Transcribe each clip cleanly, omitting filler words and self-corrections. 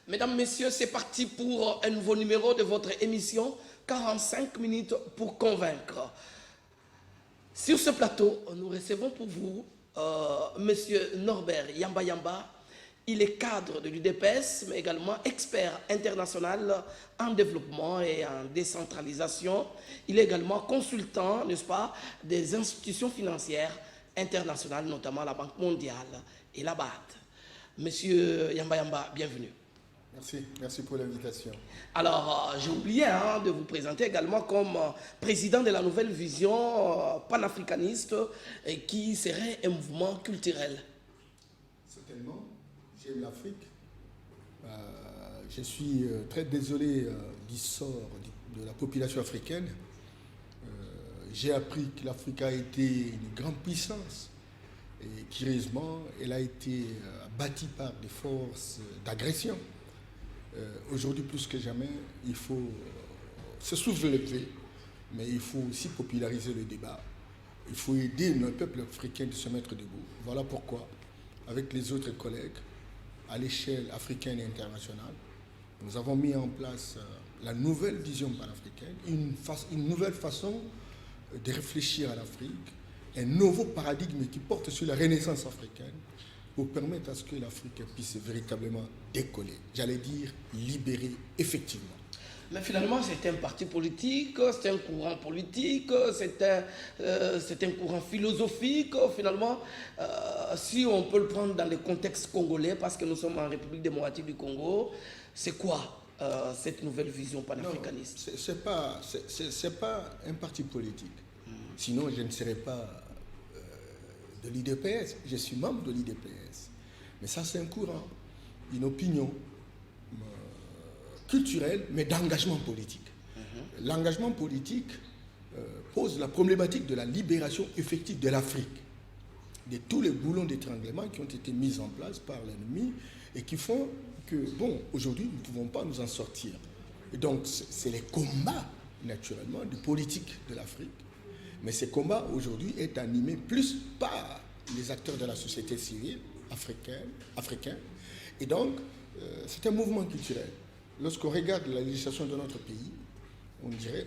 Mesdames, Messieurs, c'est parti pour un nouveau numéro de votre émission 45 minutes pour convaincre. Sur ce plateau, nous recevons pour vous Monsieur Norbert Yamba Yamba. Il est cadre de l'UDPS, mais également expert international en développement et en décentralisation. Il est également consultant, n'est-ce pas, des institutions financières internationales, notamment la Banque mondiale et la BAD. Monsieur Yamba Yamba, bienvenue. Merci pour l'invitation. Alors, j'ai oublié de vous présenter également comme président de la nouvelle vision panafricaniste qui serait un mouvement culturel. Certainement, j'aime l'Afrique. Je suis très désolé du sort de la population africaine. J'ai appris que l'Afrique a été une grande puissance et curieusement, elle a été bâtie par des forces d'agression. Aujourd'hui, plus que jamais, il faut se soulever, mais il faut aussi populariser le débat. Il faut aider le peuple africain de se mettre debout. Voilà pourquoi, avec les autres collègues, à l'échelle africaine et internationale, nous avons mis en place la nouvelle vision panafricaine, une nouvelle façon de réfléchir à l'Afrique, un nouveau paradigme qui porte sur la renaissance africaine, pour permettre à ce que l'Afrique puisse véritablement décoller, j'allais dire libérer effectivement. Mais finalement, c'est un parti politique, c'est un courant politique, c'est un courant philosophique. Finalement, si on peut le prendre dans le contexte congolais, parce que nous sommes en République démocratique du Congo, c'est quoi cette nouvelle vision panafricaniste? C'est pas un parti politique. Sinon, je ne serais pas de l'IDPS, je suis membre de l'IDPS. Mais ça, c'est un courant, une opinion culturelle, mais d'engagement politique. L'engagement politique pose la problématique de la libération effective de l'Afrique, de tous les boulons d'étranglement qui ont été mis en place par l'ennemi et qui font que, bon, aujourd'hui, nous ne pouvons pas nous en sortir. Et donc, c'est les combats, naturellement, de politique de l'Afrique. Mais ce combat aujourd'hui est animé plus par les acteurs de la société civile africaine. Et donc, c'est un mouvement culturel. Lorsqu'on regarde la législation de notre pays, on dirait,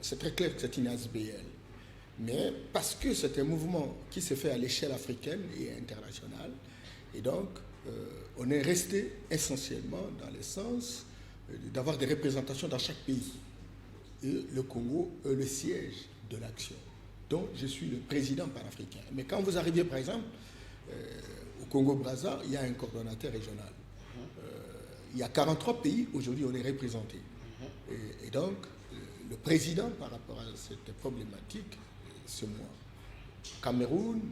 c'est très clair que c'est une ASBL. Mais parce que c'est un mouvement qui se fait à l'échelle africaine et internationale, et donc on est resté essentiellement dans le sens d'avoir des représentations dans chaque pays. Et le Congo est le siège de l'action. Donc, je suis le président panafricain. Mais quand vous arrivez, par exemple, au Congo-Brazza, il y a un coordonnateur régional. Il y a 43 pays, aujourd'hui, on est représentés. Et donc, le président, par rapport à cette problématique, c'est moi. Cameroun,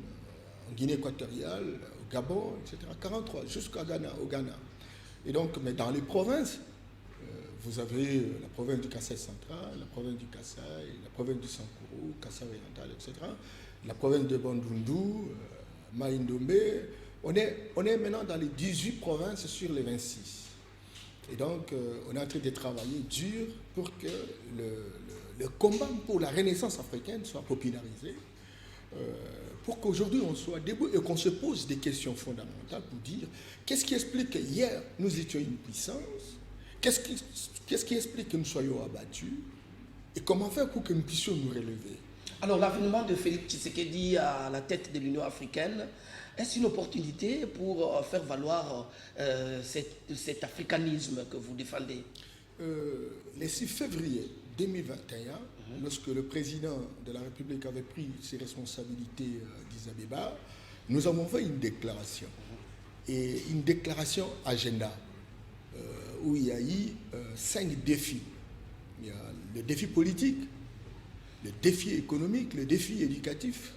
en Guinée équatoriale, au Gabon, etc. 43, jusqu'au Ghana, Et donc, mais dans les provinces, vous avez la province du Kassai central, la province du Kassai, la province du Sankuru, Kassai oriental, etc. La province de Bandundu, Maïndombe. On est maintenant dans les 18 provinces sur les 26. Et donc, on est en train de travailler dur pour que le combat pour la renaissance africaine soit popularisé, pour qu'aujourd'hui on soit debout et qu'on se pose des questions fondamentales pour dire qu'est-ce qui explique qu'hier nous étions une puissance. Qu'est-ce qui explique que nous soyons abattus et comment faire pour que nous puissions nous relever? Alors, l'avènement de Félix Tshisekedi à la tête de l'Union africaine, est-ce une opportunité pour faire valoir cet africanisme que vous défendez? Le 6 février 2021, lorsque le président de la République avait pris ses responsabilités d'Addis Abeba, nous avons fait une déclaration. Et une déclaration agenda. Où il y a eu 5 défis. Il y a le défi politique, le défi économique, le défi éducatif,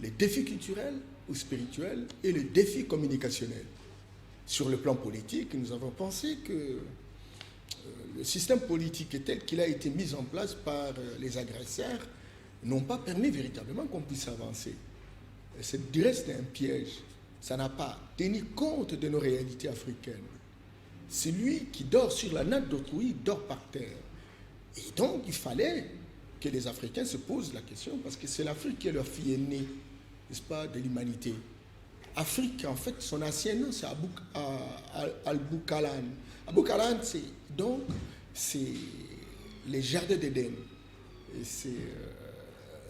le défi culturel ou spirituel et le défi communicationnel. Sur le plan politique, nous avons pensé que le système politique tel qu'il a été mis en place par les agresseurs n'ont pas permis véritablement qu'on puisse avancer. Du reste, c'est un piège. Ça n'a pas tenu compte de nos réalités africaines. Celui qui dort sur la natte d'autrui dort par terre. Et donc, il fallait que les Africains se posent la question, parce que c'est l'Afrique qui est leur fille aînée, n'est-ce pas, de l'humanité. Afrique, en fait, son ancien nom, c'est Al-Boukalan. Al-Boukalan, c'est les jardins d'Éden. C'est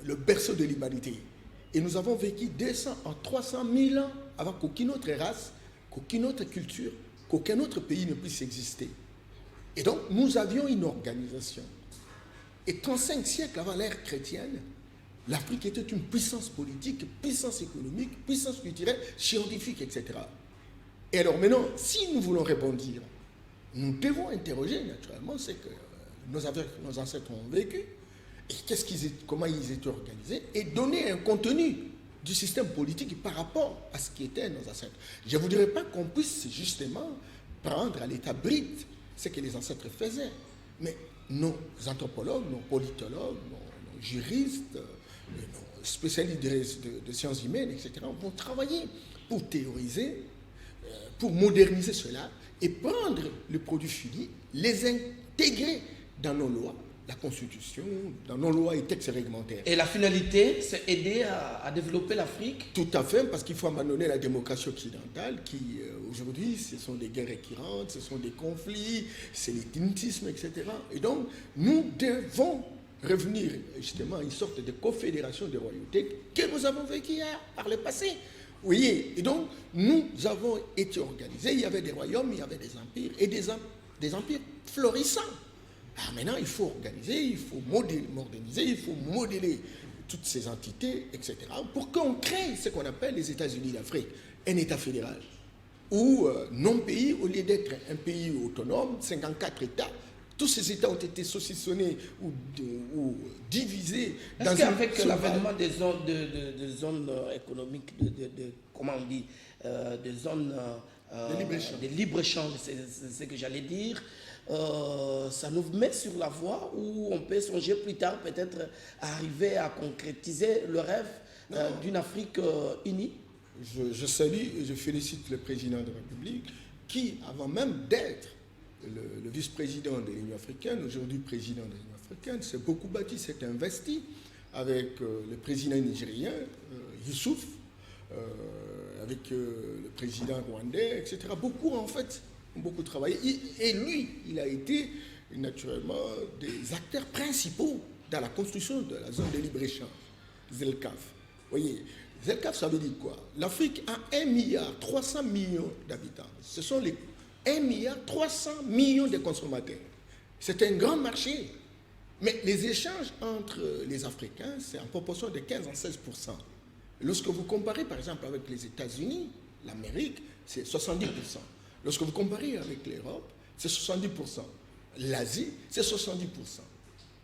le berceau de l'humanité. Et nous avons vécu 200 en 300 000 ans avant qu'aucune autre race, qu'aucune autre culture, qu'aucun autre pays ne puisse exister. Et donc, nous avions une organisation. Et 35 siècles avant l'ère chrétienne, l'Afrique était une puissance politique, puissance économique, puissance culturelle, scientifique, etc. Et alors maintenant, si nous voulons répondre, nous devons interroger naturellement ce que nos ancêtres ont vécu, et comment ils étaient organisés, et donner un contenu du système politique par rapport à ce qui étaient nos ancêtres. Je ne voudrais pas qu'on puisse justement prendre à l'état brut ce que les ancêtres faisaient, mais nos anthropologues, nos politologues, nos juristes, nos spécialistes de sciences humaines, etc., vont travailler pour théoriser, pour moderniser cela et prendre les produits finis, les intégrer dans nos lois, la Constitution, dans nos lois et textes réglementaires. Et la finalité, c'est aider à développer l'Afrique? Tout à fait, parce qu'il faut abandonner la démocratie occidentale qui, aujourd'hui, ce sont des guerres récurrentes, ce sont des conflits, c'est l'éthnicisme, etc. Et donc, nous devons revenir justement à une sorte de confédération de royautés que nous avons vécu par le passé. Vous voyez, et donc, nous avons été organisés, il y avait des royaumes, il y avait des empires, et des empires florissants. Alors maintenant, il faut organiser, il faut moderniser, il faut modeler toutes ces entités, etc., pour qu'on crée ce qu'on appelle les États-Unis d'Afrique, un État fédéral, où non-pays, au lieu d'être un pays autonome, 54 États, tous ces États ont été saucissonnés ou divisés. Est-ce qu'avec l'avènement des zones économiques, comment on dit, des zones de libre-échange, c'est ce que j'allais dire, ça nous met sur la voie où on peut songer plus tard peut-être à arriver à concrétiser le rêve d'une Afrique unie? Je salue et je félicite le président de la République qui, avant même d'être le vice-président de l'Union africaine, aujourd'hui président de l'Union africaine, s'est beaucoup battu, s'est investi avec le président nigérien, Youssouf, avec le président rwandais, etc. Beaucoup, en fait, ont beaucoup travaillé. Et lui, il a été naturellement des acteurs principaux dans la construction de la zone de libre-échange, ZLECAf. Vous voyez, ZLECAf, ça veut dire quoi? L'Afrique a 1,3 milliard d'habitants. Ce sont les 1,3 milliard de consommateurs. C'est un grand marché. Mais les échanges entre les Africains, c'est en proportion de 15 à 16%. Lorsque vous comparez, par exemple, avec les États-Unis, l'Amérique, c'est 70%. Lorsque vous comparez avec l'Europe, c'est 70%. L'Asie, c'est 70%.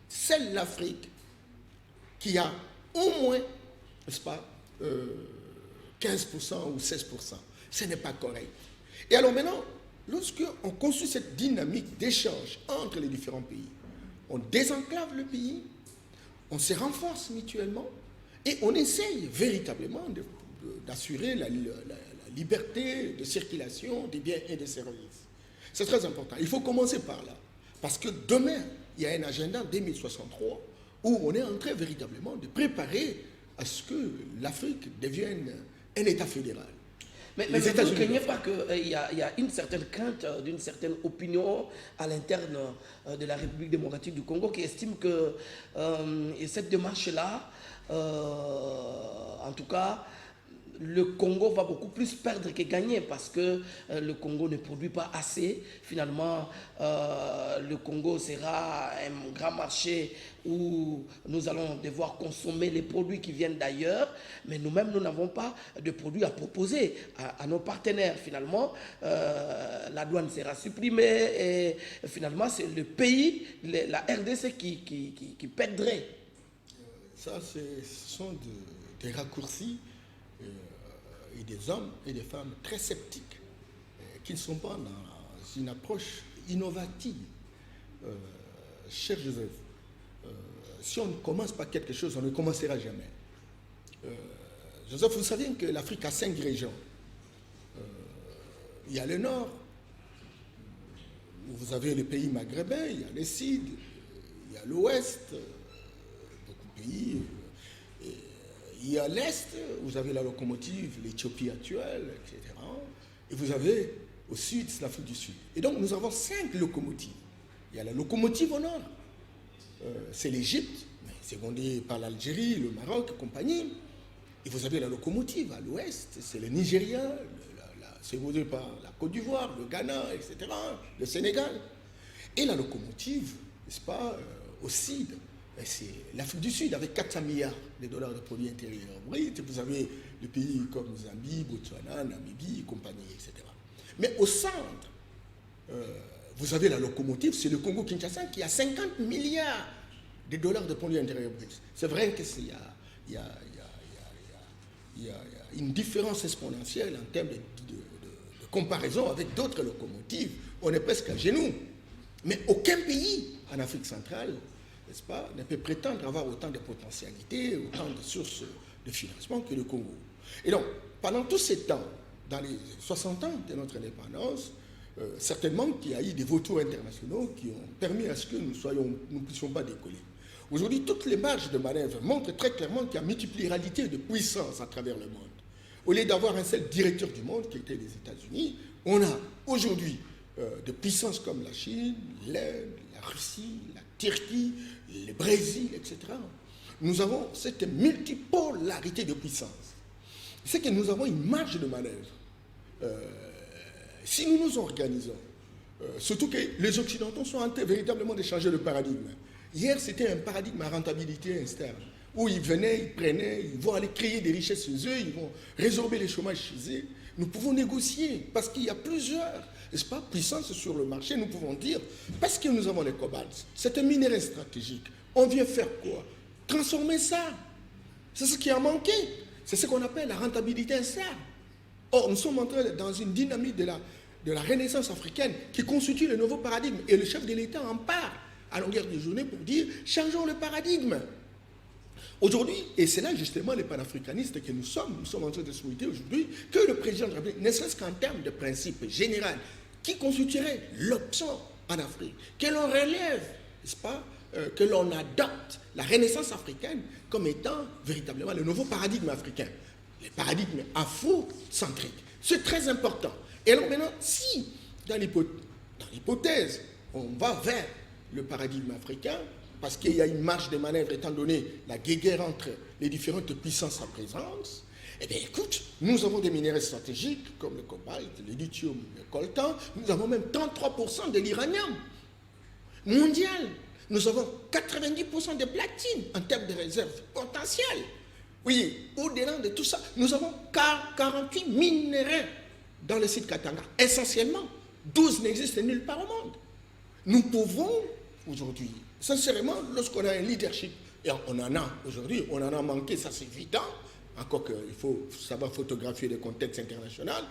C'est l'Afrique qui a au moins, n'est-ce pas, 15% ou 16%. Ce n'est pas correct. Et alors maintenant, lorsqu'on construit cette dynamique d'échange entre les différents pays, on désenclave le pays, on se renforce mutuellement et on essaye véritablement d'assurer la liberté de circulation des biens et des services. C'est très important. Il faut commencer par là. Parce que demain, il y a un agenda 2063 où on est en train véritablement de préparer à ce que l'Afrique devienne un État fédéral. Mais vous ne craignez pas qu'il y a une certaine crainte d'une certaine opinion à l'interne de la République démocratique du Congo qui estime que cette démarche-là, en tout cas, le Congo va beaucoup plus perdre que gagner parce que le Congo ne produit pas assez. Finalement, le Congo sera un grand marché où nous allons devoir consommer les produits qui viennent d'ailleurs, mais nous-mêmes, nous n'avons pas de produits à proposer à nos partenaires. Finalement, la douane sera supprimée et finalement, c'est le pays, la RDC qui perdrait. Ça, ce sont des raccourcis et des hommes et des femmes très sceptiques qui ne sont pas dans une approche innovative. Cher Joseph, si on ne commence pas quelque chose, on ne commencera jamais. Joseph, vous savez que l'Afrique a 5 régions. Il y a le nord, où vous avez les pays maghrébins, il y a le sud, il y a l'ouest, beaucoup de pays, Et à l'est, vous avez la locomotive, l'Éthiopie actuelle, etc. Et vous avez au sud, c'est l'Afrique du Sud. Et donc nous avons 5 locomotives. Il y a la locomotive au nord, c'est l'Égypte, secondée par l'Algérie, le Maroc et compagnie. Et vous avez la locomotive à l'ouest, c'est le Nigeria, secondée par la Côte d'Ivoire, le Ghana, etc., le Sénégal. Et la locomotive, n'est-ce pas, au sud, c'est l'Afrique du Sud avec 400 milliards de dollars de produits intérieurs bruts. Vous avez des pays comme Zambie, Botswana, Namibie et compagnie, etc. Mais au centre, vous avez la locomotive, c'est le Congo-Kinshasa qui a 50 milliards de dollars de produits intérieurs bruts. C'est vrai qu'il y a une différence exponentielle en termes de comparaison avec d'autres locomotives. On est presque à genoux. Mais aucun pays en Afrique centrale, n'est-ce pas, ne peut prétendre avoir autant de potentialités, autant de sources de financement que le Congo. Et donc, pendant tous ces temps, dans les 60 ans de notre indépendance, certainement qu'il y a eu des vautours internationaux qui ont permis à ce que nous ne puissions pas décoller. Aujourd'hui, toutes les marges de manœuvre montrent très clairement qu'il y a multiplicité de puissances à travers le monde. Au lieu d'avoir un seul directeur du monde qui était les États-Unis, on a aujourd'hui des puissances comme la Chine, l'Inde, la Russie, la Turquie, le Brésil, etc. Nous avons cette multipolarité de puissances. C'est que nous avons une marge de manœuvre. Si nous nous organisons, surtout que les Occidentaux sont en train véritablement de changer le paradigme. Hier, c'était un paradigme à rentabilité externe, où ils venaient, ils prenaient, ils vont aller créer des richesses chez eux, ils vont résorber les chômages chez eux. Nous pouvons négocier, parce qu'il y a plusieurs, n'est-ce pas, puissances sur le marché, nous pouvons dire, parce que nous avons les cobalt, c'est un minerai stratégique, on vient faire quoi? Transformer ça. C'est ce qui a manqué. C'est ce qu'on appelle la rentabilité externe. Or, nous sommes entrés dans une dynamique de la renaissance africaine qui constitue le nouveau paradigme. Et le chef de l'État en parle à longueur de journée pour dire « changeons le paradigme ». Aujourd'hui, et c'est là justement les panafricanistes que nous sommes en train de souhaiter aujourd'hui, que le président de la République, ne serait-ce qu'en termes de principe général, qui constituerait l'option en Afrique, que l'on relève, n'est-ce pas, que l'on adopte la renaissance africaine comme étant véritablement le nouveau paradigme africain, le paradigme afrocentrique. C'est très important. Et alors maintenant, si dans l'hypothèse, on va vers le paradigme africain, parce qu'il y a une marge de manœuvre étant donné la guerre entre les différentes puissances en présence, eh bien écoute, nous avons des minéraux stratégiques comme le cobalt, le lithium, le coltan, nous avons même 33% de l'uranium mondial. Nous avons 90% de platine en termes de réserves potentielles. Oui, au-delà de tout ça, nous avons 48 minéraux dans le site Katanga. Essentiellement, 12 n'existent nulle part au monde. Nous pouvons, aujourd'hui, sincèrement, lorsqu'on a un leadership, et on en a aujourd'hui, on en a manqué, ça c'est évident, encore qu'il faut savoir photographier le contexte international,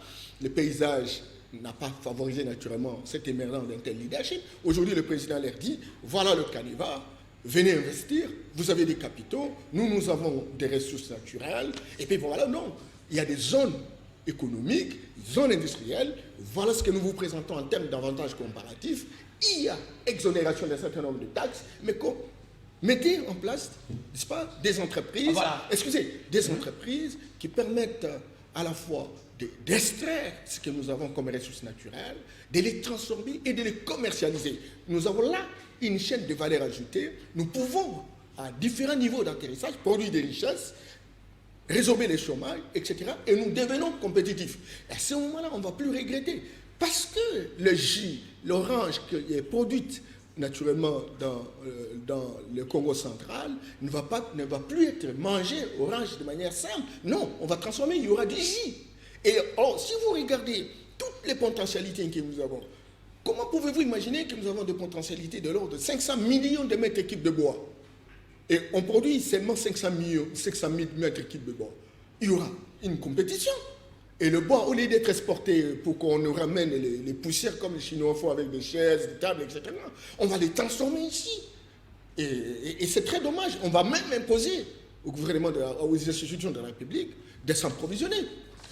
le paysage n'a pas favorisé naturellement cette émergence d'un tel leadership. Aujourd'hui, le président leur dit, voilà le canevas, venez investir, vous avez des capitaux, nous avons des ressources naturelles, et puis voilà, non, il y a des zones économiques, zones industrielles, voilà ce que nous vous présentons en termes d'avantages comparatifs. Il y a exonération d'un certain nombre de taxes, mais mettez en place, n'est-ce pas, des entreprises, des entreprises qui permettent à la fois d'extraire ce que nous avons comme ressources naturelles, de les transformer et de les commercialiser. Nous avons là une chaîne de valeur ajoutée. Nous pouvons, à différents niveaux d'atterrissage, produire des richesses, résorber les chômages, etc. Et nous devenons compétitifs. Et à ce moment-là, on ne va plus regretter. Parce que le jus, l'orange qui est produite naturellement dans le Congo central ne va plus être mangé orange de manière simple. Non, on va transformer, il y aura du jus. Et alors, si vous regardez toutes les potentialités que nous avons, comment pouvez-vous imaginer que nous avons des potentialités de l'ordre de 500 millions de mètres cubes de bois? Et on produit seulement 500 000 mètres cubes de bois. Il y aura une compétition. Et le bois, au lieu d'être exporté pour qu'on nous ramène les poussières comme les Chinois font avec des chaises, des tables, etc., on va les transformer ici. Et c'est très dommage. On va même imposer au gouvernement, aux institutions de la République de s'approvisionner.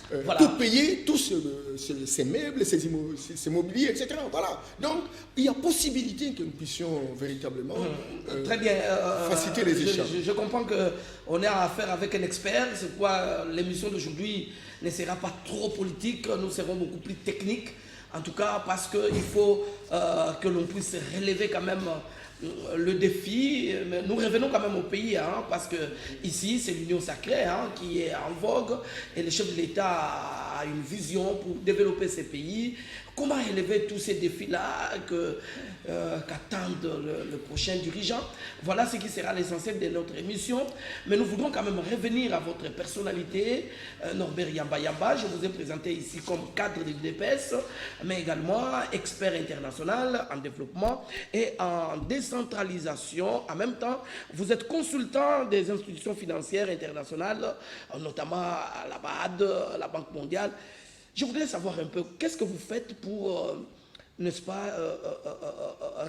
Voilà. Pour payer tous ces meubles, ces mobiliers, etc. Voilà. Donc, il y a possibilité que nous puissions véritablement très bien. faciliter les échanges. Je comprends qu'on est à affaire avec un expert, c'est pourquoi l'émission d'aujourd'hui ne sera pas trop politique, nous serons beaucoup plus techniques, en tout cas parce qu'il faut que l'on puisse relever quand même le défi. Mais nous revenons quand même au pays, hein, parce que ici c'est l'union sacrée, hein, qui est en vogue, et le chef de l'État a une vision pour développer ces pays. Comment relever tous ces défis-là qu'attendent le prochain dirigeant? Voilà ce qui sera l'essentiel de notre émission. Mais nous voudrons quand même revenir à votre personnalité, Norbert Yamba Yamba. Je vous ai présenté ici comme cadre de l'UDPS, mais également expert international en développement et en décentralisation. En même temps, vous êtes consultant des institutions financières internationales, notamment à la BAD, la Banque mondiale. Je voudrais savoir un peu, qu'est-ce que vous faites pour, n'est-ce pas,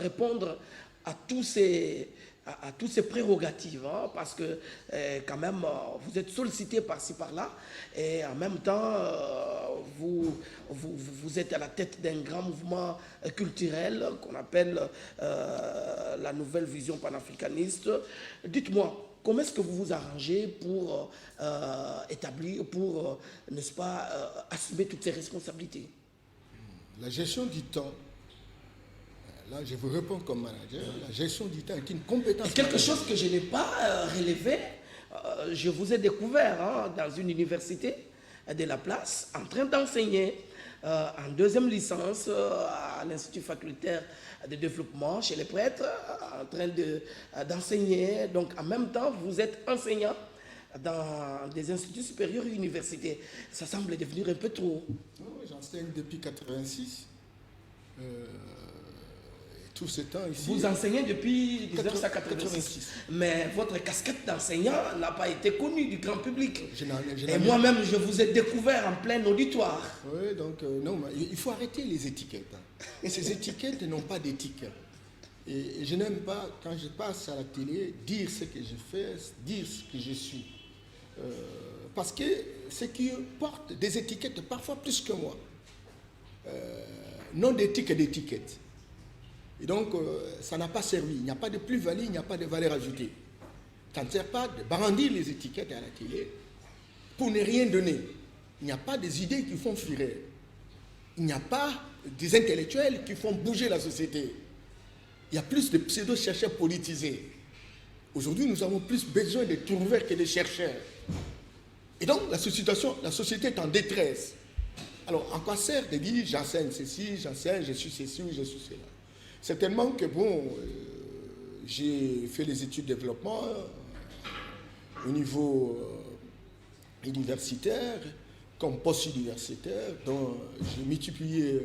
répondre à tous ces prérogatives, hein, parce que quand même, vous êtes sollicité par-ci, par-là, et en même temps, vous êtes à la tête d'un grand mouvement culturel qu'on appelle la nouvelle vision panafricaniste. Dites-moi, comment est-ce que vous vous arrangez pour n'est-ce pas, assumer toutes ces responsabilités? La gestion du temps, là je vous réponds comme manager, la gestion du temps est une compétence. Quelque chose que je n'ai pas relevé, je vous ai découvert, hein, dans une université de la place, en train d'enseigner en deuxième licence à l'Institut facultaire de développement chez les prêtres, en train d'enseigner. Donc en même temps, vous êtes enseignant dans des instituts supérieurs et universités. Ça semble devenir un peu trop. J'enseigne depuis 1986. Tout ce temps ici. Vous enseignez depuis 1986. Mais votre casquette d'enseignant n'a pas été connue du grand public. Et moi-même, je vous ai découvert en plein auditoire. Oui, donc non, il faut arrêter les étiquettes. Et ces étiquettes n'ont pas d'éthique. Et je n'aime pas, quand je passe à la télé, dire ce que je fais, dire ce que je suis. Parce que ceux qui portent des étiquettes, parfois plus que moi, n'ont d'éthique et d'étiquette. Et donc, ça n'a pas servi. Il n'y a pas de plus-value, il n'y a pas de valeur ajoutée. Ça ne sert pas de brandir les étiquettes à la télé pour ne rien donner. Il n'y a pas des idées qui font fureur. Il n'y a pas des intellectuels qui font bouger la société. Il y a plus de pseudo-chercheurs politisés. Aujourd'hui, nous avons plus besoin de trouvères que de chercheurs. Et donc, la société est en détresse. Alors, en quoi sert de dire j'enseigne ceci, j'enseigne, je suis ceci ou je suis cela? Certainement que, bon, j'ai fait les études de développement au niveau universitaire, comme post-universitaire, dont j'ai multiplié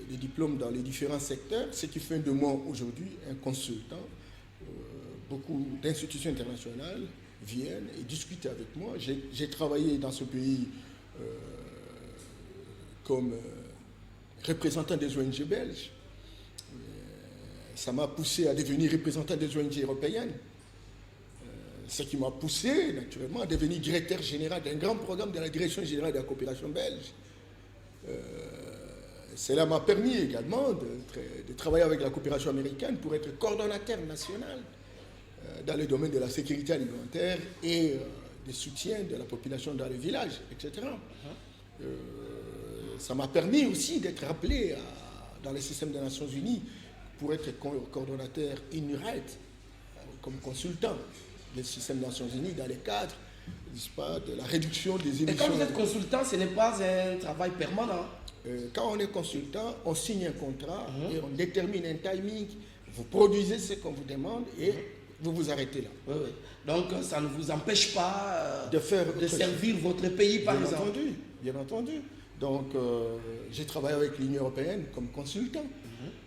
les diplômes dans les différents secteurs, ce qui fait de moi aujourd'hui un consultant. Beaucoup d'institutions internationales viennent et discutent avec moi. J'ai travaillé dans ce pays comme représentant des ONG belges. Ça m'a poussé à devenir représentant des ONG européennes. Ce qui m'a poussé, naturellement, à devenir directeur général d'un grand programme de la Direction générale de la coopération belge. Cela m'a permis également de travailler avec la coopération américaine pour être coordonnateur national dans le domaine de la sécurité alimentaire et du soutien de la population dans les villages, etc. Ça m'a permis aussi d'être appelé dans le système des Nations Unies pour être coordonnateur INURAIT, comme consultant du système des Nations Unies dans les cadres, n'est-ce pas, de la réduction des émissions. Et quand vous êtes consultant, ce n'est pas un travail permanent. Quand on est consultant, on signe un contrat et on détermine un timing. Vous produisez ce qu'on vous demande et vous vous arrêtez là. Oui, oui. Donc ça ne vous empêche pas de servir votre pays, par exemple. Bien entendu. Donc j'ai travaillé avec l'Union européenne comme consultant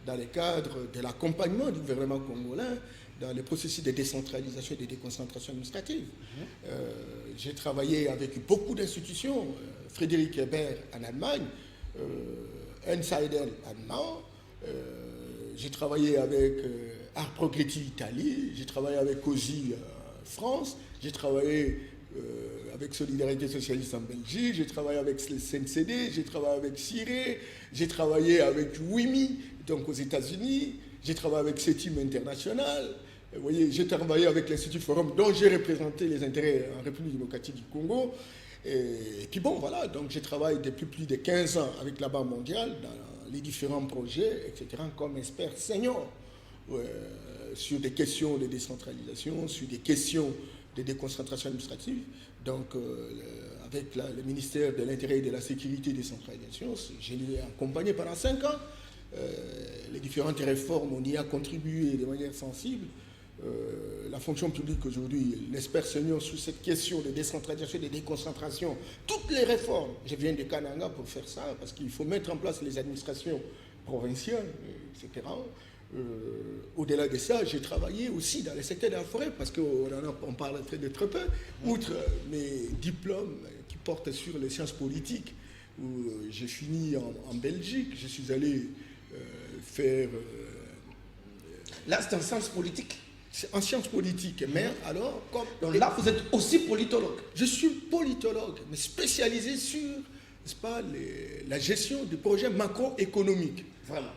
dans le cadre de l'accompagnement du gouvernement congolais dans le processus de décentralisation et de déconcentration administrative. J'ai travaillé avec beaucoup d'institutions, Frédéric Ebert en Allemagne, Enseidel allemand, j'ai travaillé avec Art Progretti Italie, j'ai travaillé avec COSI France, j'ai travaillé avec Solidarité Socialiste en Belgique, j'ai travaillé avec le CNCD, j'ai travaillé avec CIRE, j'ai travaillé avec WIMI, donc aux États-Unis, j'ai travaillé avec CETIM International, vous voyez, j'ai travaillé avec l'Institut Forum, dont j'ai représenté les intérêts en République démocratique du Congo. Et puis bon, voilà, donc j'ai travaillé depuis plus de 15 ans avec la Banque mondiale dans les différents projets, etc., comme expert senior sur des questions de décentralisation, sur des questions de déconcentration administrative. Donc, avec le ministère de l'Intérieur et de la Sécurité et décentralisation, je l'ai accompagné pendant 5 ans. Les différentes réformes, on y a contribué de manière sensible. La fonction publique aujourd'hui, l'expert senior sur cette question de décentralisation et de déconcentration, toutes les réformes, je viens de Kananga pour faire ça, parce qu'il faut mettre en place les administrations provinciales, etc. Au-delà de ça, j'ai travaillé aussi dans le secteur de la forêt, parce qu'on parle de très peu, outre mes diplômes qui portent sur les sciences politiques, où j'ai fini en Belgique, je suis allé faire... Là, c'est en sciences politiques. En sciences politiques, mais alors... Donc là, vous êtes aussi politologue. Je suis politologue, mais spécialisé sur, n'est-ce pas, la gestion des projets macroéconomiques. Vraiment.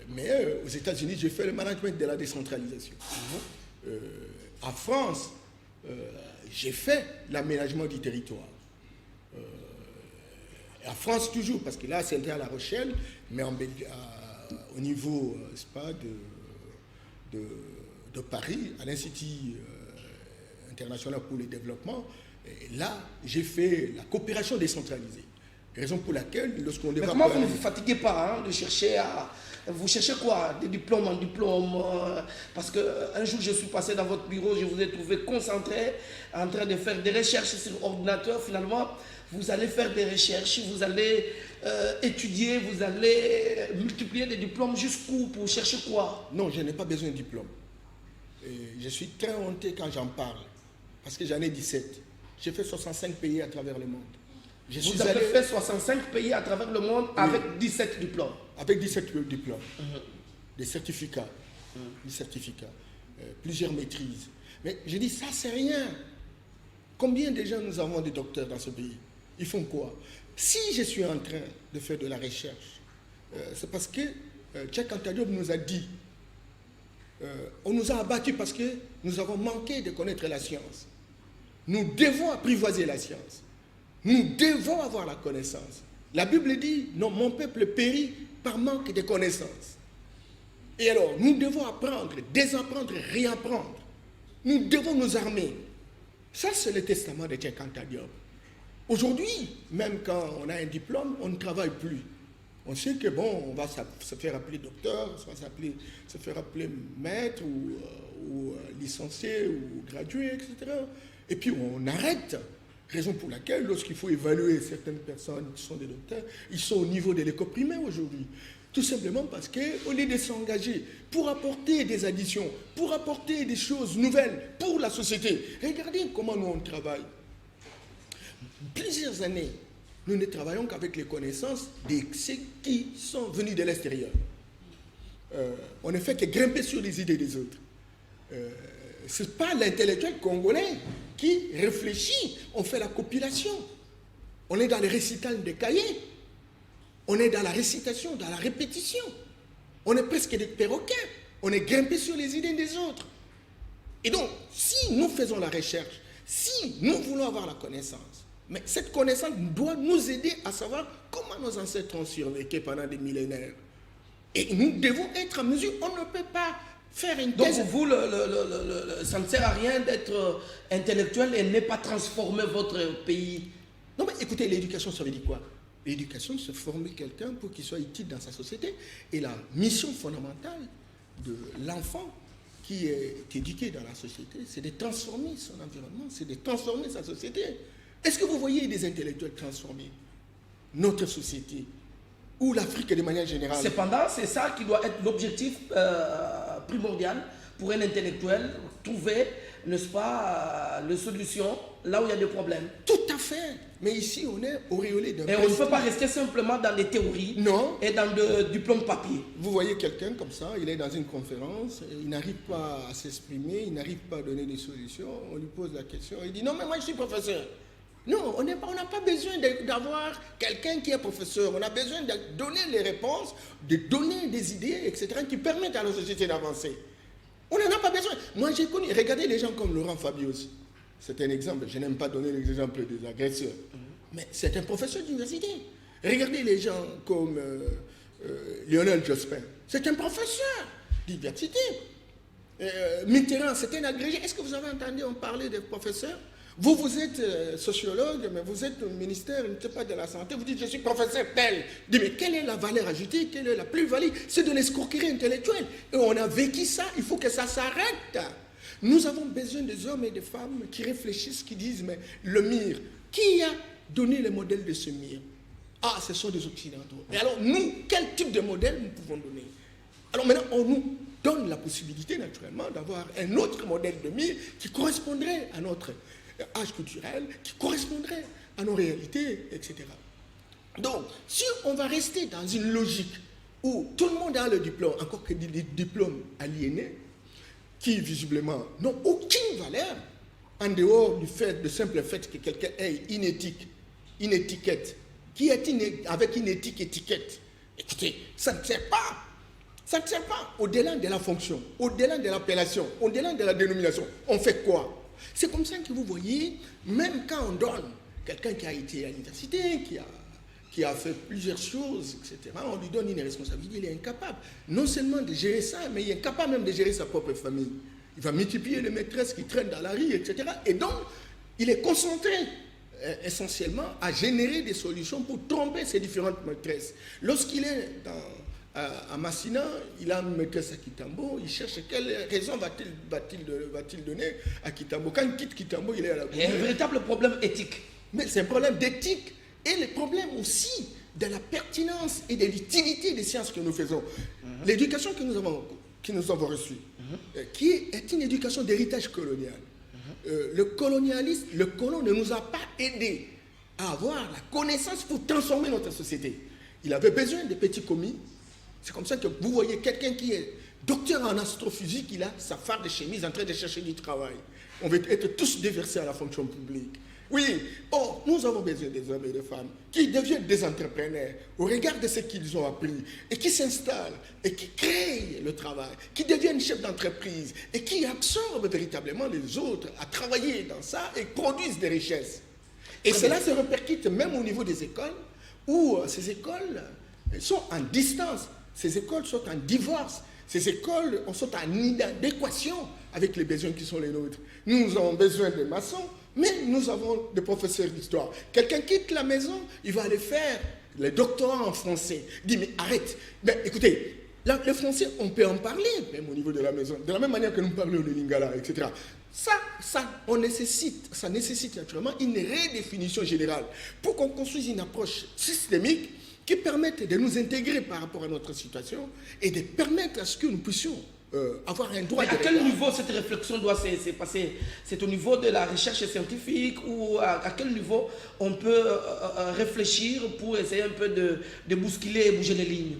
Mais aux États-Unis, j'ai fait le management de la décentralisation. En France, j'ai fait l'aménagement du territoire. En France toujours, parce que là, c'était à La Rochelle, mais au niveau, n'est-ce pas, de Paris, à l'Institut international pour le développement. Et là, j'ai fait la coopération décentralisée. Raison pour laquelle, lorsqu'on devait... Mais comment vous ne vous fatiguez pas de chercher à... Vous cherchez quoi? Des diplômes en diplôme? Parce qu'un jour, je suis passé dans votre bureau, je vous ai trouvé concentré, en train de faire des recherches sur ordinateur. Finalement, vous allez faire des recherches, vous allez étudier, vous allez multiplier des diplômes jusqu'où? Pour chercher quoi? Non, je n'ai pas besoin de diplôme. Et je suis très honteux quand j'en parle, parce que j'en ai 17. J'ai fait 65 pays à travers le monde. Vous avez fait 65 pays à travers le monde, oui, avec 17 diplômes. Avec 17 diplômes, des certificats, plusieurs maîtrises. Mais je dis, ça c'est rien. Combien de gens nous avons des docteurs dans ce pays? Ils font quoi? Si je suis en train de faire de la recherche, c'est parce que Cheikh Anta Diop nous a dit, on nous a abattus parce que nous avons manqué de connaître la science. Nous devons apprivoiser la science. Nous devons avoir la connaissance. La Bible dit, non, mon peuple périt par manque de connaissances. Et alors, nous devons apprendre, désapprendre, réapprendre. Nous devons nous armer. Ça, c'est le testament de Cheikh Anta Diop. Aujourd'hui, même quand on a un diplôme, on ne travaille plus. On sait que bon, on va se faire appeler docteur, se faire appeler maître ou licencié ou gradué, etc. Et puis on arrête. Raison pour laquelle, lorsqu'il faut évaluer certaines personnes qui sont des docteurs, ils sont au niveau de l'école primaire aujourd'hui. Tout simplement parce qu'au lieu de s'engager pour apporter des additions, pour apporter des choses nouvelles pour la société, regardez comment nous on travaille. Plusieurs années, nous ne travaillons qu'avec les connaissances de ceux qui sont venus de l'extérieur. On ne fait que grimper sur les idées des autres. Ce n'est pas l'intellectuel congolais qui réfléchit, on fait la compilation. On est dans les récitals des cahiers. On est dans la récitation, dans la répétition. On est presque des perroquets. On est grimpé sur les idées des autres. Et donc, si nous faisons la recherche, si nous voulons avoir la connaissance, mais cette connaissance doit nous aider à savoir comment nos ancêtres ont survécu pendant des millénaires. Et nous devons être en mesure, on ne peut pas faire une thèse. Donc vous, ça ne sert à rien d'être intellectuel et ne pas transformer votre pays. Non mais écoutez, l'éducation, ça veut dire quoi? L'éducation, c'est former quelqu'un pour qu'il soit utile dans sa société. Et la mission fondamentale de l'enfant qui est éduqué dans la société, c'est de transformer son environnement, c'est de transformer sa société. Est-ce que vous voyez des intellectuels transformer notre société ou l'Afrique de manière générale? Cependant, c'est ça qui doit être l'objectif primordial pour un intellectuel, trouver n'est-ce pas, les solutions là où il y a des problèmes. Tout à fait. Mais ici, on est auréolé d'un Et on ne peut pas rester simplement dans les théories non. Et dans le diplôme papier. Vous voyez quelqu'un comme ça, il est dans une conférence, il n'arrive pas à s'exprimer, il n'arrive pas à donner des solutions. On lui pose la question, il dit non mais moi je suis professeur. Non, on n'a pas besoin d'avoir quelqu'un qui est professeur. On a besoin de donner les réponses, de donner des idées, etc., qui permettent à la société d'avancer. On n'en a pas besoin. Moi, j'ai connu, regardez les gens comme Laurent Fabius. C'est un exemple. Je n'aime pas donner l'exemple des agresseurs. Mais c'est un professeur d'université. Regardez les gens comme Lionel Jospin. C'est un professeur d'université. Mitterrand, c'est un agrégé. Est-ce que vous avez entendu en parler des professeurs? Vous êtes sociologue, mais vous êtes au ministère, je ne sais pas, de la santé, vous dites je suis professeur tel. Dis mais quelle est la valeur ajoutée, quelle est la plus-value? C'est de l'escroquerie intellectuelle. Et on a vécu ça, il faut que ça s'arrête. Nous avons besoin des hommes et des femmes qui réfléchissent, qui disent mais le mire, qui a donné le modèle de ce mire? Ah, ce sont des Occidentaux. Et alors nous, quel type de modèle nous pouvons donner? Alors maintenant, on nous donne la possibilité naturellement d'avoir un autre modèle de mire qui correspondrait à notre âge culturel, qui correspondrait à nos réalités, etc. Donc, si on va rester dans une logique où tout le monde a le diplôme, encore que des diplômes aliénés, qui visiblement n'ont aucune valeur, en dehors du simple fait que quelqu'un ait une étiquette, qui est avec une étiquette, écoutez, ça ne sert pas. Ça ne sert pas. Au-delà de la fonction, au-delà de l'appellation, au-delà de la dénomination, on fait quoi? C'est comme ça que vous voyez, même quand on donne quelqu'un qui a été à l'université, qui a fait plusieurs choses, etc., on lui donne une responsabilité, il est incapable. Non seulement de gérer ça, mais il est incapable même de gérer sa propre famille. Il va multiplier les maîtresses qui traînent dans la rue, etc. Et donc, il est concentré essentiellement à générer des solutions pour tromper ces différentes maîtresses. Lorsqu'il est à Massina, il a une maîtresse à Kitambo, il cherche quelle raison va-t-il donner à Kitambo. Quand il quitte Kitambo, il est à la... Il y a un véritable problème éthique. Mais c'est un problème d'éthique et le problème aussi de la pertinence et de l'utilité des sciences que nous faisons. L'éducation que nous avons reçue, qui est une éducation d'héritage colonial. Le colonialisme, le colon ne nous a pas aidés à avoir la connaissance pour transformer notre société. Il avait besoin de petits commis. C'est comme ça que vous voyez quelqu'un qui est docteur en astrophysique, il a sa farde de chemise en train de chercher du travail. On veut être tous déversés à la fonction publique. Oui, nous avons besoin des hommes et des femmes qui deviennent des entrepreneurs au regard de ce qu'ils ont appris et qui s'installent et qui créent le travail, qui deviennent chefs d'entreprise et qui absorbent véritablement les autres à travailler dans ça et produisent des richesses. Et cela se répercute même au niveau des écoles où ces écoles sont en distance. Ces écoles sont en divorce. Ces écoles sont en inadéquation avec les besoins qui sont les nôtres. Nous avons besoin de maçons, mais nous avons des professeurs d'histoire. Quelqu'un quitte la maison, il va aller faire le doctorat en français. Il dit, mais arrête. Mais écoutez, là, le français, on peut en parler, même au niveau de la maison. De la même manière que nous parlons de lingala, etc. Ça nécessite naturellement une redéfinition générale pour qu'on construise une approche systémique qui permettent de nous intégrer par rapport à notre situation et de permettre à ce que nous puissions avoir un droit. Mais à quel niveau cette réflexion doit se passer? C'est au niveau de la recherche scientifique ou à quel niveau on peut réfléchir pour essayer un peu de bousculer et bouger les lignes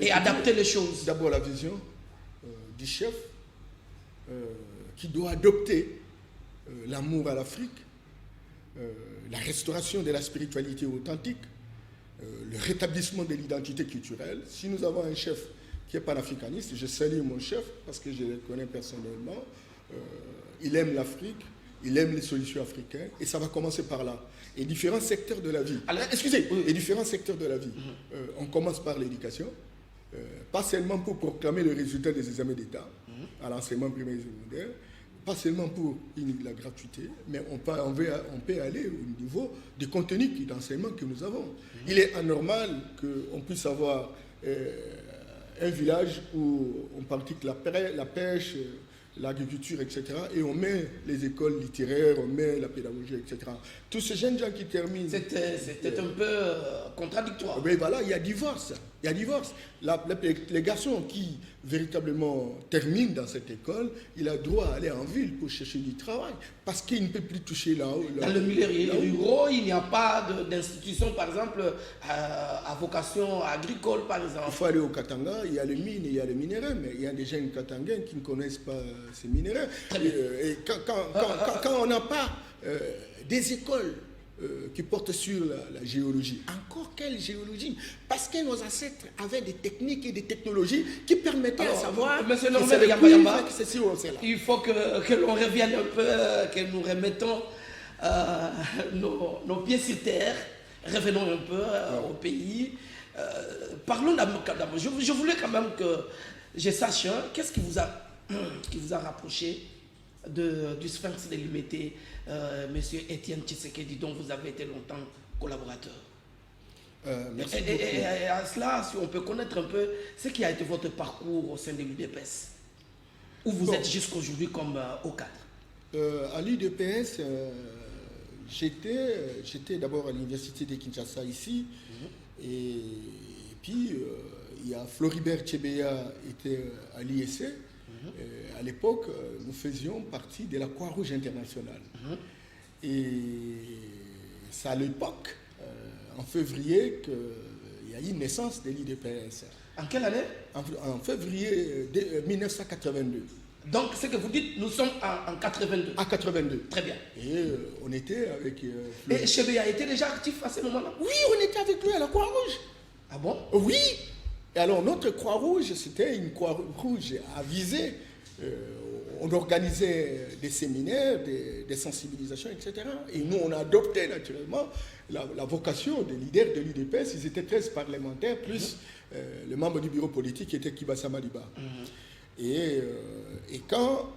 et adapter les choses? D'abord la vision du chef qui doit adopter l'amour à l'Afrique, la restauration de la spiritualité authentique, le rétablissement de l'identité culturelle. Si nous avons un chef qui est panafricaniste, je salue mon chef parce que je le connais personnellement, il aime l'Afrique, il aime les solutions africaines et ça va commencer par là. Et différents secteurs de la vie. Alors, excusez, et différents secteurs de la vie. On commence par l'éducation, pas seulement pour proclamer le résultat des examens d'État à l'enseignement primaire et secondaire, pas seulement pour la gratuité, mais on peut aller au niveau du contenu d'enseignement que nous avons. Il est anormal qu'on puisse avoir un village où on pratique la pêche, l'agriculture, etc. Et on met les écoles littéraires, on met la pédagogie, etc. Tous ces jeunes gens qui terminent... C'était un peu contradictoire. Mais voilà, il y a divorce. Il y a divorce. Les garçons qui véritablement terminent dans cette école, il a droit à aller en ville pour chercher du travail. Parce qu'il ne peut plus toucher là-haut. Dans le milieu rural, il n'y a pas d'institution, par exemple, à vocation agricole, par exemple. Il faut aller au Katanga, il y a les mines, il y a les minéraux, mais il y a des jeunes Katangais qui ne connaissent pas ces minéraux. Et quand on n'a pas des écoles qui portent sur la géologie. Encore quelle géologie? Parce que nos ancêtres avaient des techniques et des technologies qui permettaient de savoir Monsieur que Norbert c'est Yamba Yamba, ceci ou cela. il faut que l'on revienne un peu, que nous remettons nos pieds sur terre, revenons un peu au pays. Parlons d'abord. Je voulais quand même que je sache, qu'est-ce qui vous a rapproché du Sphinx de Limité, Monsieur Étienne Tshisekedi, dont vous avez été longtemps collaborateur. Merci beaucoup. Et à cela, si on peut connaître un peu ce qui a été votre parcours au sein de l'UDPS, où vous êtes jusqu'aujourd'hui comme au cadre. À l'UDPS, j'étais d'abord à l'université de Kinshasa ici, et puis il y a Floribert Chebeya était à l'ISC. À l'époque, nous faisions partie de la Croix-Rouge internationale. Et c'est à l'époque, en février, qu'il y a eu une naissance de l'IDPS. En quelle année? En février 1982. Donc, ce que vous dites, nous sommes en 82. En 82. Très bien. Et on était avec... Et Chebeya était déjà actif à ce moment-là? Oui, on était avec lui à la Croix-Rouge. Ah bon? Oui. Et alors, notre Croix-Rouge, c'était une Croix-Rouge avisée. On organisait des séminaires, des sensibilisations, etc. Et nous, on a adopté naturellement la vocation des leaders de l'UDPS. Ils étaient 13 parlementaires, plus le membre du bureau politique qui était Kibasa Maliba. Et quand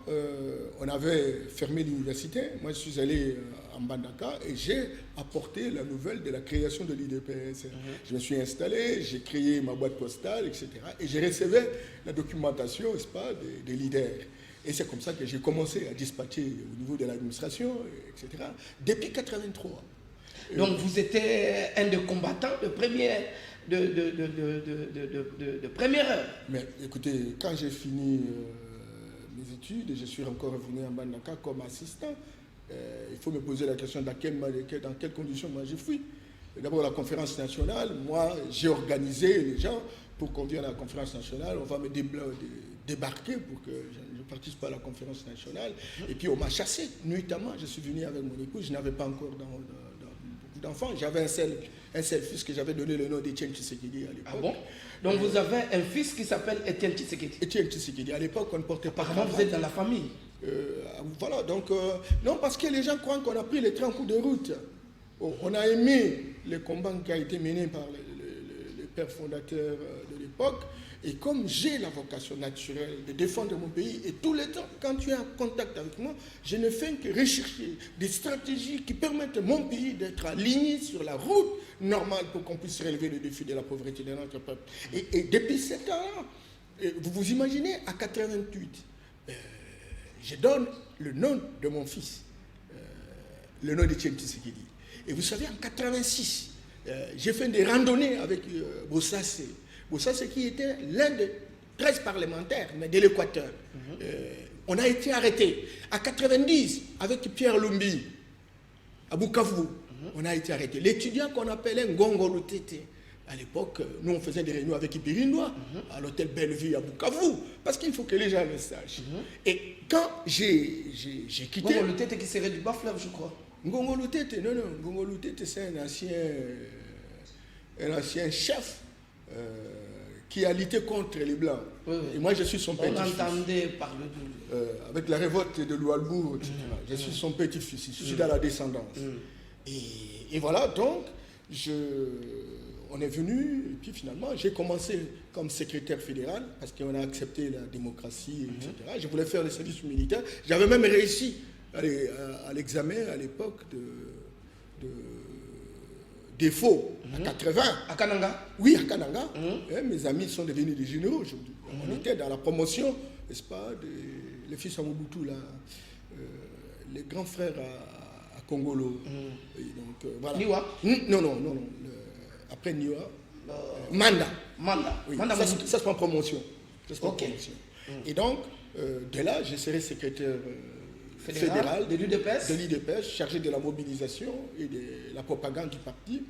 on avait fermé l'université, moi je suis allé en Bandaka et j'ai apporté la nouvelle de la création de l'IDPS. Je me suis installé, j'ai créé ma boîte postale, etc. Et j'ai recevais la documentation, n'est-ce pas, des leaders. Et c'est comme ça que j'ai commencé à dispatcher au niveau de l'administration, etc. Depuis 1983. Donc vous étiez un des combattants de première heure. Mais écoutez, quand j'ai fini mes études, je suis encore revenu en Bandaka comme assistant. Il faut me poser la question dans quelles conditions moi j'ai fui. D'abord la conférence nationale, moi j'ai organisé les gens pour qu'on vienne à la conférence nationale, on va me débarquer pour que je participe à la conférence nationale. Et puis on m'a chassé nuitamment, je suis venu avec mon épouse, je n'avais pas encore beaucoup d'enfants, j'avais un seul fils que j'avais donné le nom d'Étienne Tshisekedi à l'époque. Ah bon? Donc vous avez un fils qui s'appelle Étienne Tshisekedi. Étienne Tshisekedi, à l'époque on ne portait pas... Apparemment vous êtes dans la famille. Voilà, donc non, parce que les gens croient qu'on a pris les trains en cours de route. On a aimé le combat qui a été mené par les pères fondateurs de l'époque. Et comme j'ai la vocation naturelle de défendre mon pays, et tout le temps, quand tu es en contact avec moi, je ne fais que rechercher des stratégies qui permettent à mon pays d'être aligné sur la route normale pour qu'on puisse relever le défi de la pauvreté de notre peuple. Et depuis 7 ans, vous vous imaginez, à 88, je donne le nom de mon fils, le nom d'Étienne Tshisekedi. Et vous savez, en 86, j'ai fait des randonnées avec Bossassé. Bossassé qui était l'un des 13 parlementaires, mais de l'Équateur. On a été arrêtés. À 90, avec Pierre Lumbi, à Bukavu, on a été arrêtés. L'étudiant qu'on appelait Ngongo Lutete, à l'époque, nous on faisait des réunions avec Ipirindois, à l'hôtel Bellevue à Bukavu, parce qu'il faut que les gens le sachent. Et quand j'ai quitté... Ngongo Lutete qui serait du Bas-Fleuve, je crois. Ngongo Lutete, non, Ngongo Lutete, c'est un ancien chef qui a lutté contre les Blancs. Oui. Et moi, je suis son petit-fils. On entendait parler de... avec la révolte de Loualbourg, etc. Je suis son petit-fils, je suis dans la descendance. Et voilà, donc, on est venu, et puis finalement, j'ai commencé comme secrétaire fédéral, parce qu'on a accepté la démocratie, etc. Je voulais faire le service militaire. J'avais même réussi à l'examen à l'époque de défaut, à 80. À Kananga? Oui, à Kananga. Mes amis sont devenus des généraux aujourd'hui. On était dans la promotion, n'est-ce pas, les fils à Mobutu, là, les grands frères à Congolo. Et donc, voilà. Niwa? Non. Après Niwa, Manda. Oui, Manda ça c'est pas en promotion. Ok. Et donc, de là, je serai secrétaire fédéral de l'UDPS, chargé de la mobilisation et de la propagande du parti.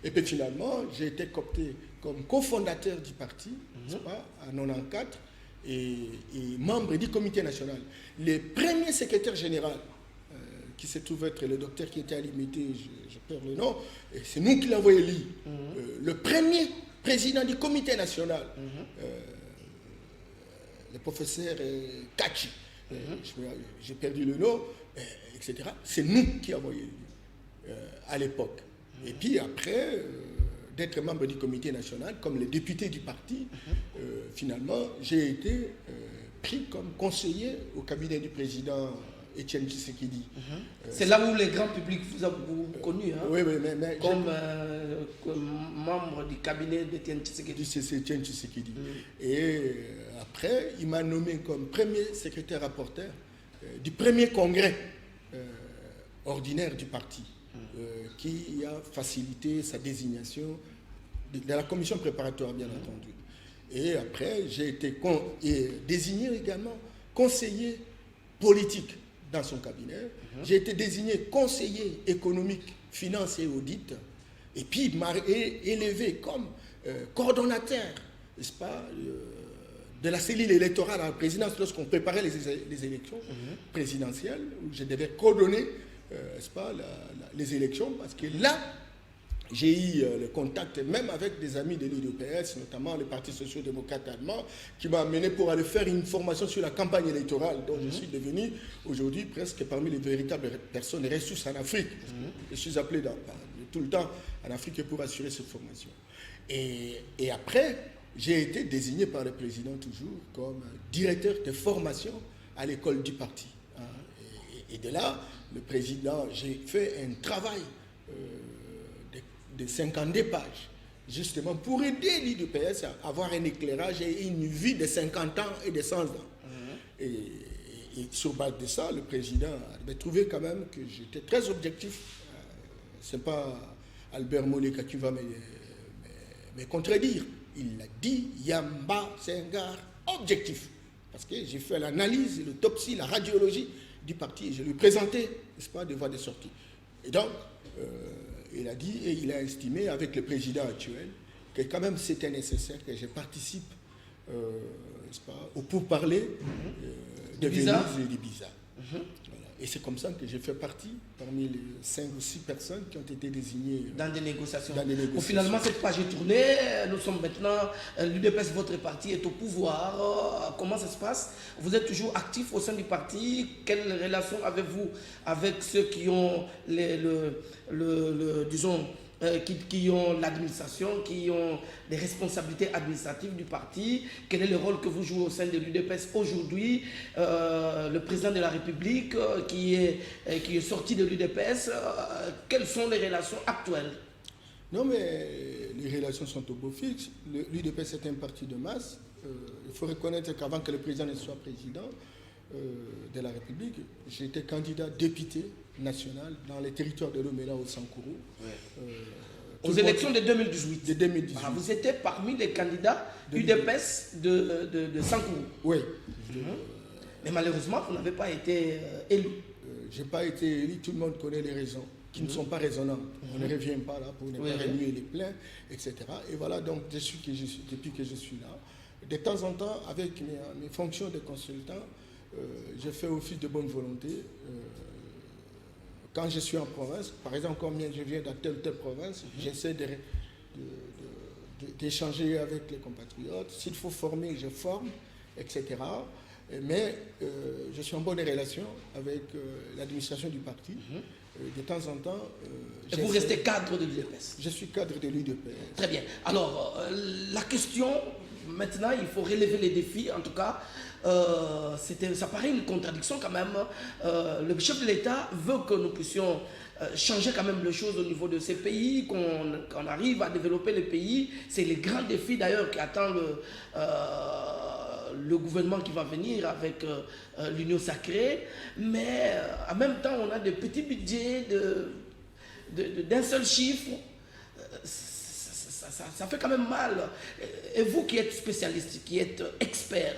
Et puis finalement, j'ai été coopté comme cofondateur du parti, n'est-ce pas, en 94, et membre du comité national. Le premier secrétaire général, qui se trouve être le docteur qui était à l'imité, je perds le nom, et c'est nous qui l'avons élu. Le premier président du comité national, le professeur Kachi, j'ai perdu le nom, etc. C'est nous qui avons élu à l'époque. Et puis après, d'être membre du comité national, comme le député du parti, finalement, j'ai été pris comme conseiller au cabinet du président Étienne Tshisekedi. C'est là où les grands publics vous ont connu, hein? Oui, mais comme membre du cabinet d'Étienne Tshisekedi. Étienne Tshisekedi. Et après, il m'a nommé comme premier secrétaire rapporteur du premier congrès ordinaire du parti, qui a facilité sa désignation de la commission préparatoire, bien entendu. Et après, j'ai été désigné également conseiller politique dans son cabinet. J'ai été désigné conseiller économique, finance et audit. Et puis, il m'a élevé comme coordonnateur, n'est-ce pas, de la cellule électorale à la présidence lorsqu'on préparait les élections présidentielles, où je devais coordonner, n'est-ce pas, les élections, parce que là, j'ai eu le contact même avec des amis de l'UDPS, notamment le Parti social-démocrate allemand, qui m'a amené pour aller faire une formation sur la campagne électorale, dont je suis devenu aujourd'hui presque parmi les véritables personnes ressources en Afrique. Je suis appelé tout le temps en Afrique pour assurer cette formation. Et après, j'ai été désigné par le président toujours comme directeur de formation à l'école du parti. Et de là, le président, j'ai fait un travail de 52 pages, justement pour aider l'UDPS à avoir un éclairage et une vie de 50 ans et de 100 ans. Et sur base de ça, le président avait trouvé quand même que j'étais très objectif. Ce n'est pas Albert Moleka qui va me contredire. Il a dit Yamba Senghar objectif. Parce que j'ai fait l'analyse, l'autopsie, la radiologie du parti et je lui présentais, n'est-ce pas, des voies de sortie. Et donc, il a dit et il a estimé avec le président actuel que quand même c'était nécessaire que je participe n'est-ce pas, au pourparler de Venise et d'Ibiza. Voilà. Et c'est comme ça que j'ai fait partie parmi les 5 ou 6 personnes qui ont été désignées dans des négociations. Bon, finalement, cette page est tournée. Nous sommes maintenant, l'UDPS, votre parti est au pouvoir. Comment ça se passe? Vous êtes toujours actif au sein du parti. Quelle relation avez-vous avec ceux qui ont disons, qui ont l'administration, qui ont des responsabilités administratives du parti? Quel est le rôle que vous jouez au sein de l'UDPS aujourd'hui? Le président de la République qui est sorti de l'UDPS, quelles sont les relations actuelles? Non, mais les relations sont au beau fixe. L'UDPS est un parti de masse. Il faut reconnaître qu'avant que le président ne soit président de la République, j'étais candidat député national dans les territoires de Lomela au Sankourou. Aux élections de 2018. De 2018. Voilà, vous étiez parmi les candidats UDPS de Sankourou. Oui. Mais malheureusement, vous n'avez pas été élu. Je n'ai pas été élu, tout le monde connaît les raisons qui ne sont pas raisonnables. On ne revient pas là pour ne pas remuer les pleins, etc. Et voilà, donc depuis que je suis là, de temps en temps, avec mes fonctions de consultant, je fais office de bonne volonté. Quand je suis en province, par exemple, comme je viens dans telle ou telle province, j'essaie d'échanger avec les compatriotes. S'il faut former, je forme, etc. Mais je suis en bonne relation avec l'administration du parti. De temps en temps... Et vous restez cadre de l'UDPS? Je suis cadre de l'UDPS. Très bien. Alors, la question, maintenant, il faut relever les défis. En tout cas, ça paraît une contradiction quand même. Le chef de l'État veut que nous puissions changer quand même les choses au niveau de ces pays, qu'on arrive à développer les pays. C'est les grands défis d'ailleurs qui attendent le gouvernement qui va venir avec l'Union sacrée, mais en même temps, on a des petits budgets d'un seul chiffre. Ça fait quand même mal. Et vous qui êtes spécialiste, qui êtes expert,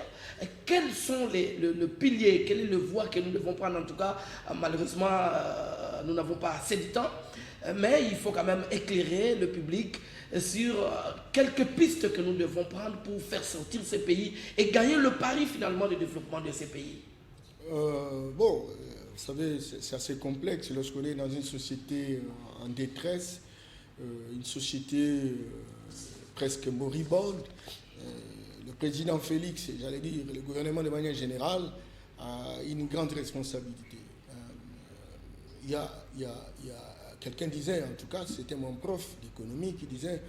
quels sont le pilier, quelle est le voie que nous devons prendre? En tout cas, malheureusement, nous n'avons pas assez de temps, mais il faut quand même éclairer le public sur quelques pistes que nous devons prendre pour faire sortir ces pays et gagner le pari finalement de développement de ces pays. Vous savez, c'est assez complexe lorsqu'on est dans une société en détresse, une société presque moribonde. Le président Félix, et j'allais dire le gouvernement de manière générale, a une grande responsabilité. Il y a quelqu'un disait, en tout cas c'était mon prof d'économie qui disait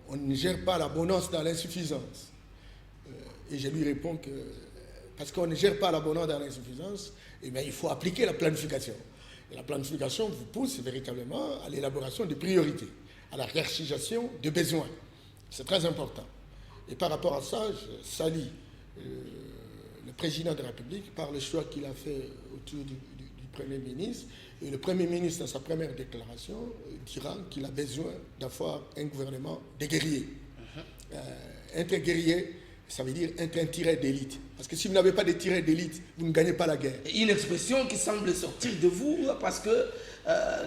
on ne gère pas l'abondance dans l'insuffisance. Et je lui réponds que parce qu'on ne gère pas l'abondance dans l'insuffisance, eh bien, il faut appliquer la planification. Et la planification vous pousse véritablement à l'élaboration de priorités, à la hiérarchisation de besoins. C'est très important. Et par rapport à ça, je salue le président de la République par le choix qu'il a fait autour du Premier ministre. Et le Premier ministre, dans sa première déclaration, dira qu'il a besoin d'avoir un gouvernement de guerriers. Être guerrier, ça veut dire être un tireur d'élite. Parce que si vous n'avez pas de tireur d'élite, vous ne gagnez pas la guerre. Une expression qui semble sortir de vous, parce que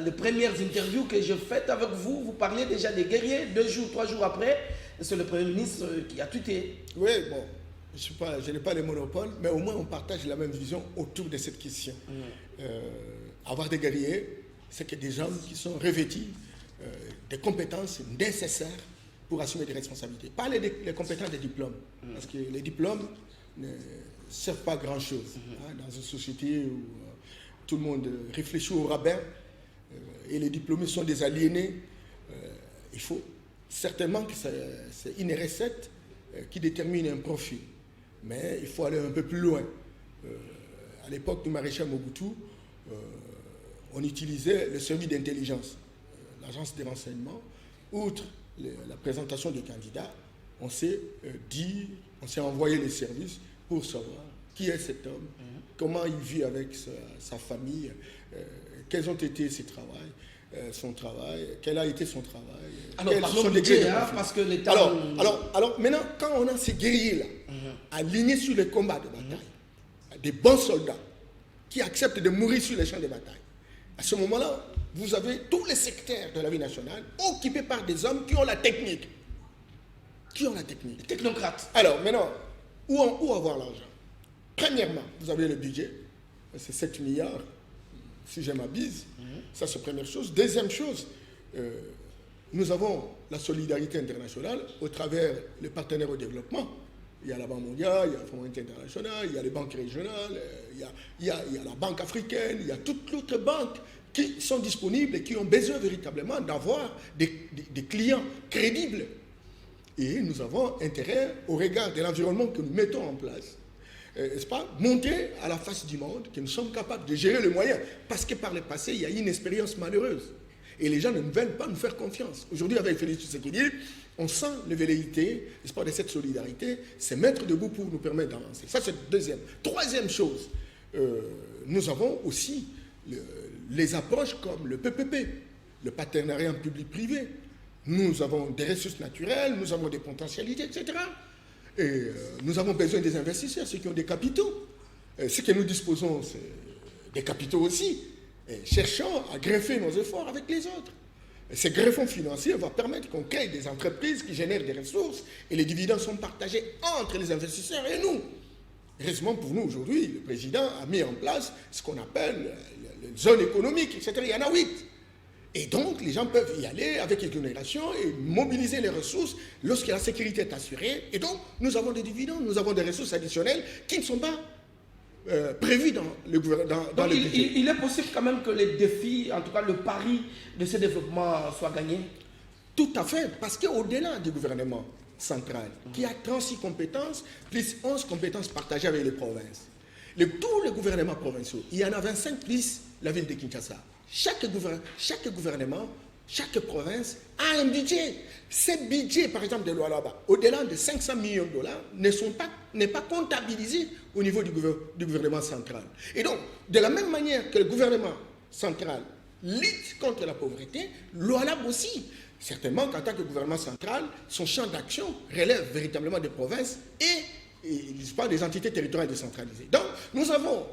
les premières interviews que je fais avec vous, vous parlez déjà des guerriers. 2 jours, 3 jours après, c'est le Premier ministre qui a tweeté. Oui, bon, je n'ai pas le monopole, mais au moins on partage la même vision autour de cette question. Avoir des guerriers, c'est que des gens qui sont revêtus des compétences nécessaires pour assumer des responsabilités. Pas les compétences des diplômes, parce que les diplômes ne servent pas à grand-chose. Dans une société où tout le monde réfléchit au rabais et les diplômés sont des aliénés, il faut certainement que c'est une recette qui détermine un profil. Mais il faut aller un peu plus loin. À l'époque du maréchal Mobutu, on utilisait le service d'intelligence, l'agence de renseignement. Outre la présentation des candidats, on s'est envoyé les services pour savoir qui est cet homme, comment il vit avec sa famille, quels ont été son travail, quel a été son travail. Alors, parlons budget, parce que l'État... Alors, maintenant, quand on a ces guerriers-là, alignés sur les combats de bataille, des bons soldats, qui acceptent de mourir sur les champs de bataille, à ce moment-là, vous avez tous les secteurs de la vie nationale occupés par des hommes qui ont la technique. Qui ont la technique. Les technocrates. Alors, maintenant, où avoir l'argent? Premièrement, vous avez le budget, c'est 7 milliards, si je m'abuse. Ça, c'est la première chose. Deuxième chose, nous avons la solidarité internationale au travers les partenaires au développement. Il y a la Banque mondiale, il y a le Fonds monétaire international, il y a les banques régionales, il y a la Banque africaine, il y a toutes les autres banques qui sont disponibles et qui ont besoin véritablement d'avoir des clients crédibles. Et nous avons intérêt, au regard de l'environnement que nous mettons en place, n'est-ce pas, monter à la face du monde que nous sommes capables de gérer les moyens. Parce que par le passé, il y a eu une expérience malheureuse. Et les gens ne veulent pas nous faire confiance. Aujourd'hui, avec Félix Tshisekedi, on sent les velléités, n'est-ce pas, de cette solidarité, c'est mettre debout pour nous permettre d'avancer. Ça, c'est le deuxième. Troisième chose, nous avons aussi les approches comme le PPP, le partenariat public-privé. Nous avons des ressources naturelles, nous avons des potentialités, etc. Et nous avons besoin des investisseurs, ceux qui ont des capitaux. Ce que nous disposons, c'est des capitaux aussi. Et cherchons à greffer nos efforts avec les autres. Et ces greffons financiers vont permettre qu'on crée des entreprises qui génèrent des ressources et les dividendes sont partagés entre les investisseurs et nous. Heureusement pour nous, aujourd'hui, le président a mis en place ce qu'on appelle les zones économiques, etc. Il y en a 8. Et donc, les gens peuvent y aller avec exonération et mobiliser les ressources lorsque la sécurité est assurée. Et donc, nous avons des dividendes, nous avons des ressources additionnelles qui ne sont pas prévues dans le budget. Il est possible quand même que les défis, en tout cas le pari de ce développement soit gagné? Tout à fait, parce qu'au-delà du gouvernement central, qui a 36 compétences, plus 11 compétences partagées avec les provinces, tous les gouvernements provinciaux, il y en a 25 plus la ville de Kinshasa. Chaque gouvernement, chaque province a un budget. Ces budgets, par exemple, de Lualaba, au-delà de 500 millions de dollars, n'est pas comptabilisé au niveau du gouvernement central. Et donc, de la même manière que le gouvernement central lutte contre la pauvreté, Lualaba aussi. Certainement qu'en tant que gouvernement central, son champ d'action relève véritablement des provinces et je parle des entités territoriales décentralisées. Donc, nous avons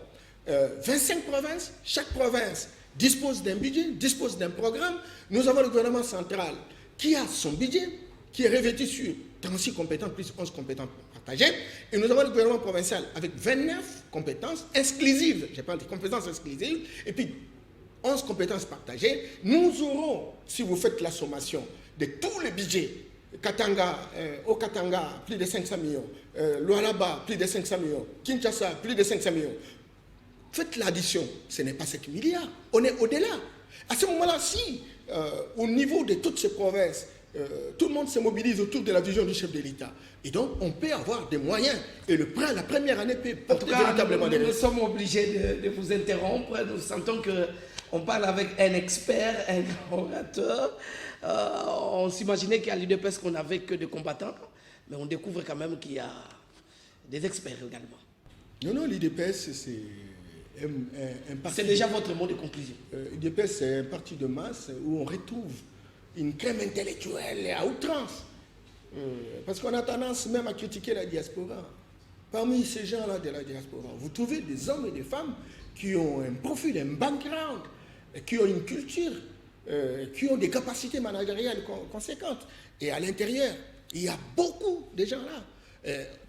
25 provinces, chaque province dispose d'un budget, dispose d'un programme. Nous avons le gouvernement central qui a son budget, qui est revêtu sur 36 compétences plus 11 compétences partagées. Et nous avons le gouvernement provincial avec 29 compétences exclusives, je parle des compétences exclusives, et puis 11 compétences partagées. Nous aurons, si vous faites la sommation de tous les budgets, au Katanga, plus de 500 millions, Lualaba, plus de 500 millions, Kinshasa, plus de 500 millions. Faites l'addition, ce n'est pas 5 milliards, on est au-delà. À ce moment-là, si, au niveau de toutes ces provinces, tout le monde se mobilise autour de la vision du chef de l'État, et donc on peut avoir des moyens, et la première année peut porter véritablement des résultats. Nous sommes obligés de vous interrompre, nous sentons qu'on parle avec un expert, un orateur. On s'imaginait qu'à l'UDPS qu'on n'avait que des combattants, mais on découvre quand même qu'il y a des experts également. Non, l'UDPS, c'est... C'est déjà votre mot de conclusion. L'UDPS, c'est un parti de masse où on retrouve une crème intellectuelle à outrance. Parce qu'on a tendance même à critiquer la diaspora. Parmi ces gens-là de la diaspora, vous trouvez des hommes et des femmes qui ont un profil, un background, qui ont une culture, qui ont des capacités managériales conséquentes. Et à l'intérieur, il y a beaucoup de gens là.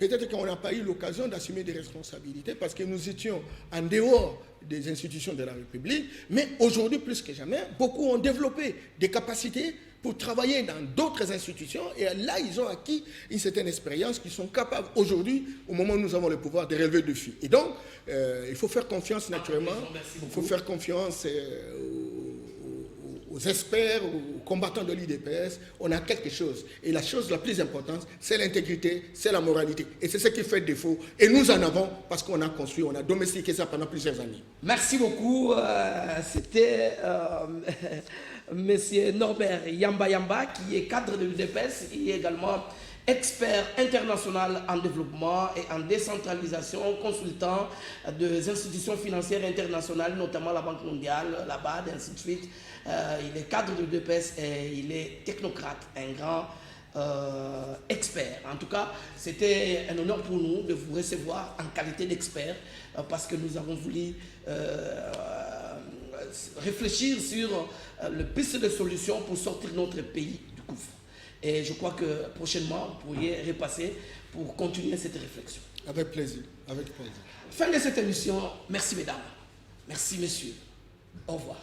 Peut-être qu'on n'a pas eu l'occasion d'assumer des responsabilités parce que nous étions en dehors des institutions de la République, mais aujourd'hui, plus que jamais, beaucoup ont développé des capacités pour travailler dans d'autres institutions et là, ils ont acquis une certaine expérience qui sont capables aujourd'hui, au moment où nous avons le pouvoir, de relever le défi. Et donc, il faut faire confiance naturellement, il faut faire confiance aux experts, aux combattants de l'UDPS. On a quelque chose. Et la chose la plus importante, c'est l'intégrité, c'est la moralité. Et c'est ce qui fait défaut. Et nous en avons parce qu'on a construit, on a domestiqué ça pendant plusieurs années. Merci beaucoup. C'était Monsieur Norbert Yamba, qui est cadre de l'UDPS, qui est également expert international en développement et en décentralisation, consultant des institutions financières internationales, notamment la Banque mondiale, la BAD, et ainsi de suite. Il est cadre de l'UDPS et il est technocrate, un grand expert. En tout cas, c'était un honneur pour nous de vous recevoir en qualité d'expert parce que nous avons voulu réfléchir sur le piste de solutions pour sortir notre pays du gouffre. Et je crois que prochainement, vous pourriez repasser pour continuer cette réflexion. Avec plaisir, avec plaisir. Fin de cette émission. Merci mesdames. Merci messieurs. Au revoir.